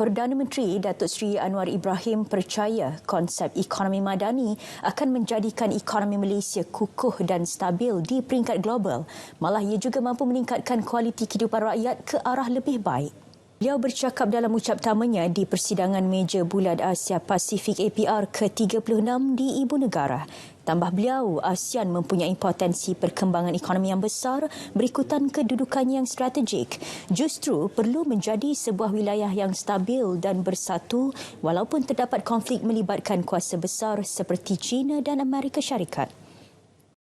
Perdana Menteri Datuk Seri Anwar Ibrahim percaya konsep ekonomi madani akan menjadikan ekonomi Malaysia kukuh dan stabil di peringkat global. Malah ia juga mampu meningkatkan kualiti kehidupan rakyat ke arah lebih baik. Beliau bercakap dalam ucap tamanya di persidangan meja bulat Asia Pasifik APR ke-36 di Ibu Negara. Tambah beliau, ASEAN mempunyai potensi perkembangan ekonomi yang besar berikutan kedudukannya yang strategik. Justru perlu menjadi sebuah wilayah yang stabil dan bersatu walaupun terdapat konflik melibatkan kuasa besar seperti China dan Amerika Syarikat.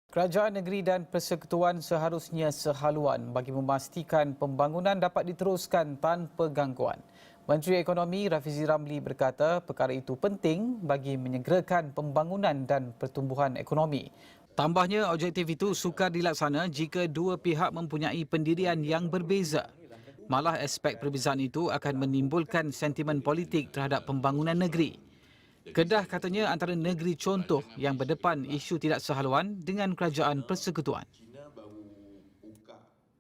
Kerajaan negeri dan persekutuan seharusnya sehaluan bagi memastikan pembangunan dapat diteruskan tanpa gangguan. Menteri Ekonomi Rafizi Ramli berkata perkara itu penting bagi menyegerakan pembangunan dan pertumbuhan ekonomi. Tambahnya, objektif itu sukar dilaksana jika dua pihak mempunyai pendirian yang berbeza. Malah aspek perbezaan itu akan menimbulkan sentimen politik terhadap pembangunan negeri. Kedah katanya antara negeri contoh yang berdepan isu tidak sehaluan dengan kerajaan persekutuan.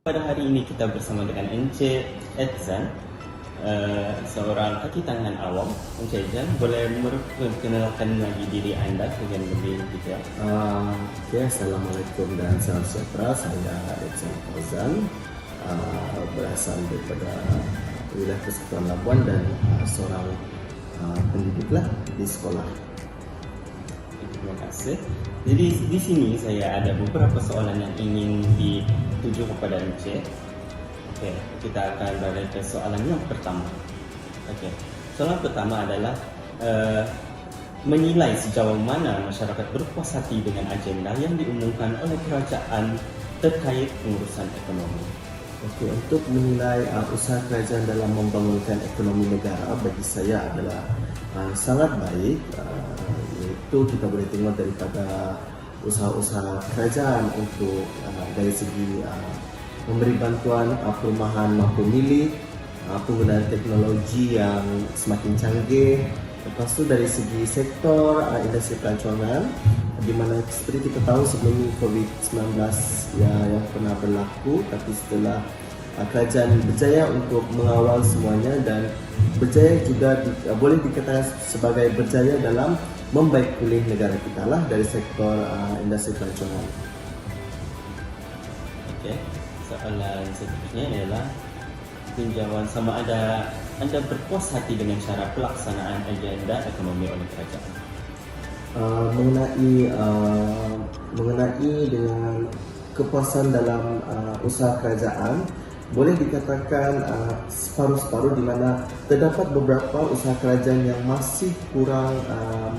Pada hari ini kita bersama dengan Encik Edzan, seorang kaki tangan awam. Encik Edzan, boleh memperkenalkan lagi diri anda dengan lebih detail? Assalamualaikum dan salam sejahtera. Saya Edzan Fauzan, berasal daripada wilayah Persekutuan Labuan dan seorang pendidiklah di sekolah. Terima kasih. Jadi di sini saya ada beberapa soalan yang ingin dituju kepada Encik. Okey, kita akan beralih ke soalan yang pertama. Okey, soalan pertama adalah menilai sejauh mana masyarakat berpuas hati dengan agenda yang diumumkan oleh kerajaan terkait pengurusan ekonomi. Okey, untuk menilai usaha kerajaan dalam membangunkan ekonomi negara bagi saya adalah sangat baik. Itu kita boleh tengok daripada usaha-usaha kerajaan untuk dari segi memberi bantuan perumahan mampu milik, penggunaan teknologi yang semakin canggih. Lepas tu dari segi sektor industri pelancongan, di mana seperti kita tahu sebelum COVID-19 yang pernah berlaku, tapi setelah kerajaan berjaya untuk mengawal semuanya dan berjaya juga boleh dikatakan sebagai berjaya dalam membaik pulih negara kita lah dari sektor industri pelancongan. Okey, soalan seterusnya ialah tinjauan sama ada anda berpuas hati dengan cara pelaksanaan agenda ekonomi oleh kerajaan. Mengenai dengan kepuasan dalam usaha kerajaan, boleh dikatakan separuh-separuh, di mana terdapat beberapa usaha kerajaan yang masih kurang,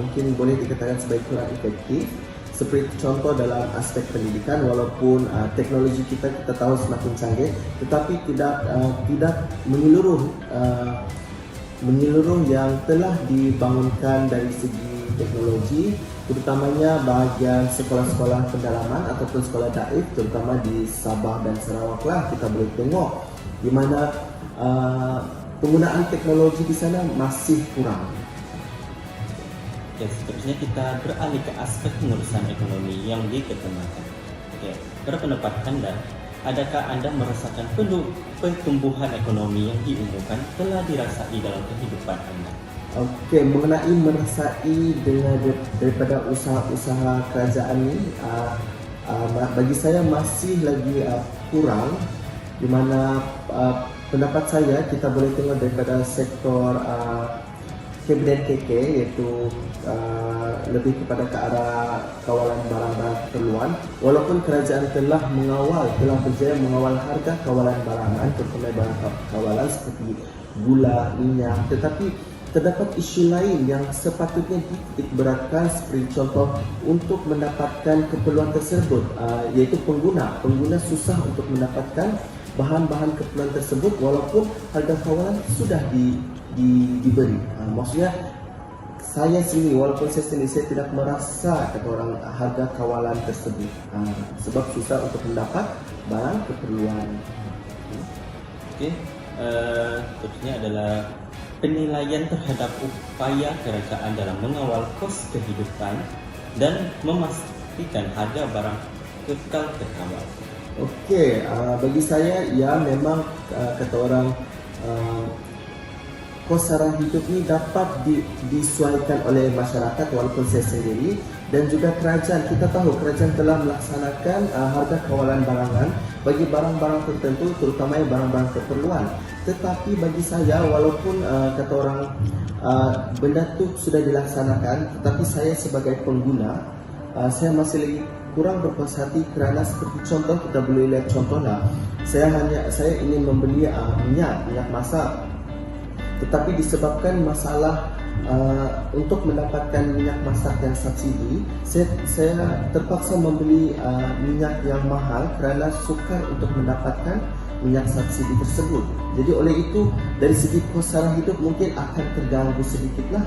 mungkin boleh dikatakan sebagai kurang efektif. Seperti contoh dalam aspek pendidikan, walaupun teknologi kita tahu semakin canggih, tetapi tidak menyeluruh yang telah dibangunkan dari segi teknologi, terutamanya bahagian sekolah-sekolah pendalaman ataupun sekolah daif, terutama di Sabah dan Sarawak lah kita boleh tengok di mana penggunaan teknologi di sana masih kurang. Okay, seterusnya kita beralih ke aspek pengurusan ekonomi yang dikedepankan. Okay, berpendapat anda, adakah anda merasakan pertumbuhan ekonomi yang diumumkan telah dirasai dalam kehidupan anda? Okey, mengenai merasai daripada usaha-usaha kerajaan ini, bagi saya masih lagi kurang, di mana pendapat saya kita boleh tengok daripada sektor kabinet KK, iaitu lebih kepada ke arah kawalan barang-barang keperluan. Walaupun kerajaan telah berjaya mengawal harga kawalan barangan, terutama barang kawalan seperti gula, minyak, tetapi terdapat isu lain yang sepatutnya dititik beratkan, seperti contoh untuk mendapatkan keperluan tersebut, iaitu pengguna susah untuk mendapatkan bahan-bahan keperluan tersebut walaupun harga kawalan sudah diberi. Maksudnya saya sendiri, walaupun saya sendiri saya tidak merasa kata orang harga kawalan tersebut sebab susah untuk mendapat barang keperluan. Okey, seterusnya adalah penilaian terhadap upaya kerajaan dalam mengawal kos kehidupan dan memastikan harga barang kekal terkawal. Okey, bagi saya ya memang kata orang kos sara hidup ni dapat disuaikan oleh masyarakat walaupun saya sendiri dan juga kerajaan. Kita tahu kerajaan telah melaksanakan harga kawalan barangan bagi barang-barang tertentu, terutama barang-barang keperluan. Tetapi bagi saya, walaupun kata orang benda tu sudah dilaksanakan, tetapi saya sebagai pengguna, saya masih lagi kurang berpuas hati kerana seperti contoh, kita boleh lihat contohlah, saya ingin membeli minyak masak, tetapi disebabkan masalah untuk mendapatkan minyak masak yang subsidi, saya terpaksa membeli minyak yang mahal kerana sukar untuk mendapatkan minyak subsidi tersebut. Jadi oleh itu, dari segi kos sara hidup mungkin akan terganggu sedikitlah.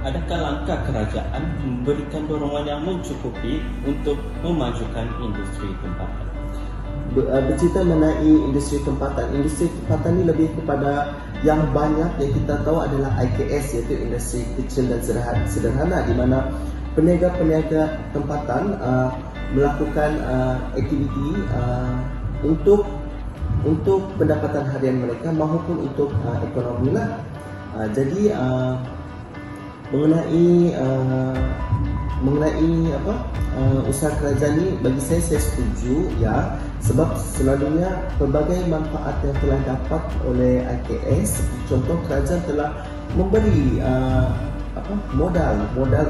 Adakah langkah kerajaan memberikan dorongan yang mencukupi untuk memajukan industri tempatan? Bercerita mengenai industri tempatan ini lebih kepada yang banyak yang kita tahu adalah IKS, iaitu industri kecil dan sederhana, di mana peniaga-peniaga tempatan melakukan aktiviti untuk pendapatan harian mereka maupun untuk ekonomi lah. Jadi mengenai usaha kerajaan ini, bagi saya setuju ya, sebab selalunya pelbagai manfaat yang telah dapat oleh IKS, contoh kerajaan telah memberi modal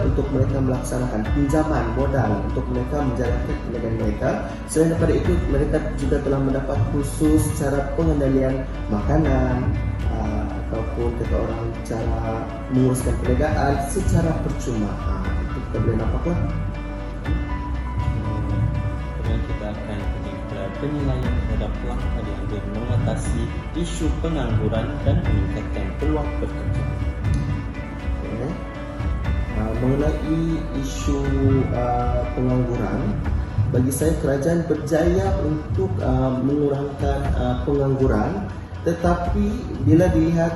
untuk mereka melaksanakan pinjaman modal untuk mereka menjalankan perniagaan mereka. Selain daripada itu, mereka juga telah mendapat kursus cara pengendalian makanan ataupun kata orang cara menguruskan perniagaan secara percuma. Itu kita boleh nampaklah. Kemudian kita akan pergi ke penilaian terhadap langkah diambil mengatasi isu pengangguran dan meningkatkan peluang pekerjaan. Mengenai isu pengangguran, bagi saya kerajaan berjaya untuk mengurangkan pengangguran, tetapi bila dilihat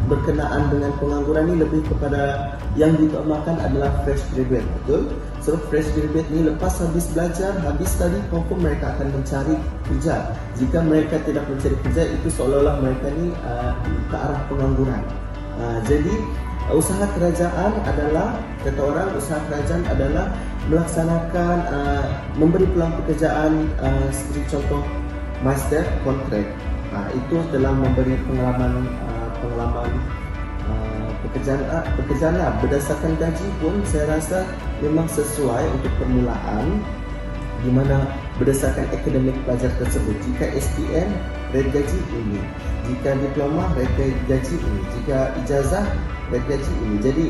berkenaan dengan pengangguran ini lebih kepada yang diutamakan adalah fresh graduate, betul? So fresh graduate ni lepas habis belajar, habis tadi confirm mereka akan mencari kerja. Jika mereka tidak mencari kerja, itu seolah-olah mereka ni ke arah pengangguran. Jadi usaha kerajaan adalah, kata orang, usaha kerajaan adalah melaksanakan memberi peluang pekerjaan seperti contoh master contract. Itu telah memberi pengalaman pekerjaan lah. Berdasarkan gaji pun saya rasa memang sesuai untuk permulaan, di mana berdasarkan akademik pelajar tersebut. Jika SPM, rate gaji ini. Jika diploma, rate gaji ini. Jika ijazah, rate gaji ini. Jadi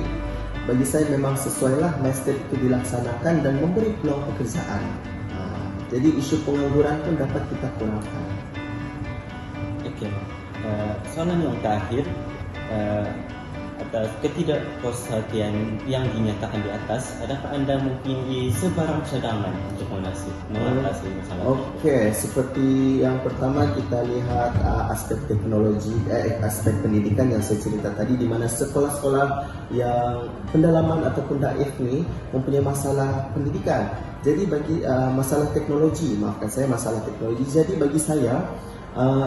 bagi saya memang sesuailah master itu dilaksanakan dan memberi peluang pekerjaan. Jadi isu pengangguran pun dapat kita kurangkan. Okey. Soalan yang terakhir, atas ketidakpuashatian yang dinyatakan di atas, adakah anda mempunyai sebarang cadangan untuk mengatasi masalah? Okey, seperti yang pertama kita lihat aspek teknologi, aspek pendidikan yang saya cerita tadi, di mana sekolah-sekolah yang pendalaman ataupun daif ni mempunyai masalah pendidikan. Jadi bagi masalah teknologi, Jadi bagi saya,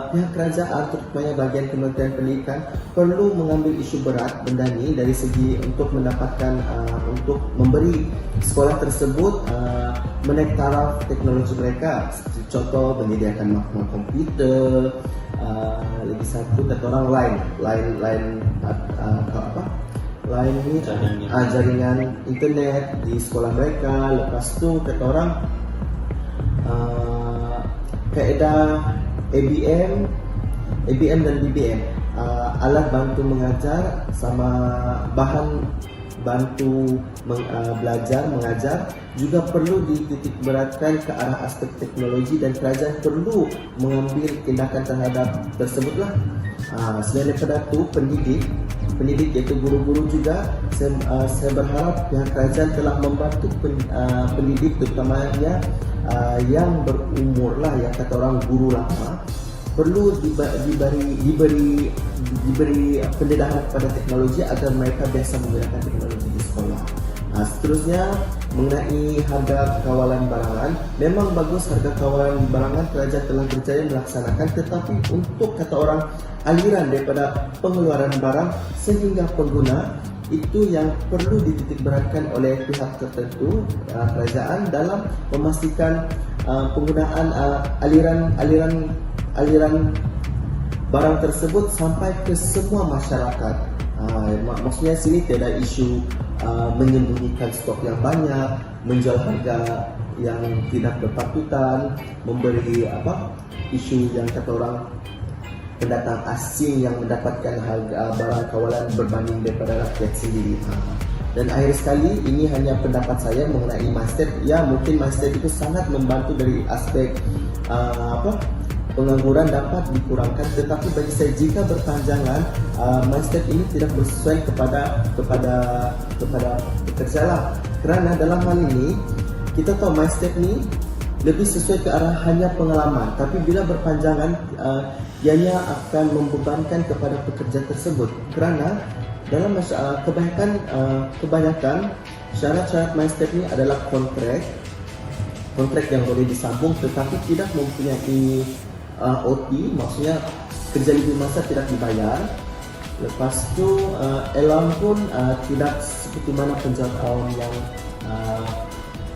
pihak kerajaan, terutamanya bahagian Kementerian Pendidikan, perlu mengambil isu berat benda ni dari segi untuk mendapatkan untuk memberi sekolah tersebut menaik taraf teknologi mereka. Seperti contoh menyediakan maklumat komputer, lagi satu kata orang lain jaringan internet di sekolah mereka. Lepas tu kata orang kaedah ABM dan BBM, alat bantu mengajar sama bahan bantu belajar mengajar juga perlu dititik beratkan ke arah aspek teknologi, dan kerajaan perlu mengambil tindakan terhadap tersebutlah. Selain daripada itu, pendidik iaitu guru-guru juga, saya berharap pihak kerajaan telah membantu pendidik, terutamanya yang berumur lah, yang kata orang guru lama, perlu diberi pendedahan kepada teknologi agar mereka biasa menggunakan teknologi di sekolah. Seterusnya mengenai harga kawalan barangan, memang bagus harga kawalan barangan kerajaan telah berjaya melaksanakan, tetapi untuk kata orang aliran daripada pengeluaran barang sehingga pengguna itu yang perlu dititik beratkan oleh pihak tertentu kerajaan dalam memastikan penggunaan aliran barang tersebut sampai ke semua masyarakat. Maksudnya sini tiada isu menyembunyikan stok yang banyak, menjual harga yang tidak berpatutan, memberi isu yang kata orang pendatang asing yang mendapatkan harga barang kawalan berbanding daripada rakyat sendiri. Dan akhir sekali, ini hanya pendapat saya mengenai MyStep. Ya, mungkin MyStep itu sangat membantu dari aspek pengangguran dapat dikurangkan, tetapi bagi saya jika berpanjangan, MyStep ini tidak bersesuai kepada pekerja lah. Kerana dalam hal ini kita tahu MyStep ini lebih sesuai ke arah hanya pengalaman, tapi bila berpanjangan ianya akan membebankan kepada pekerja tersebut. Kerana dalam kebanyakan syarat-syarat MyStep ini adalah kontrak yang boleh disambung tetapi tidak mempunyai OT, maksudnya kerja lebih masa tidak dibayar. Lepas tu elam pun tidak seperti mana penjawat awam yang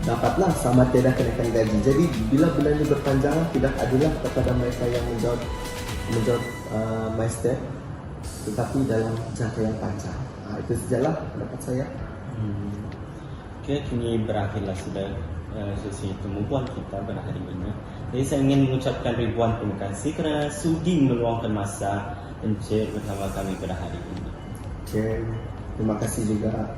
dapatlah sama tiada kenaikan gaji. Jadi bila bulan ini berpanjangan, tidak adillah kepada mereka yang menjawab MyStep, tetapi dalam jangka yang panjang. Itu sajalah pendapat saya. Okey, kini berakhirlah sudah sesi temubuan kita pada hari ini. Jadi saya ingin mengucapkan ribuan terima kasih kerana sudi meluangkan masa dan share bersama kami pada hari ini. Okey, terima kasih juga.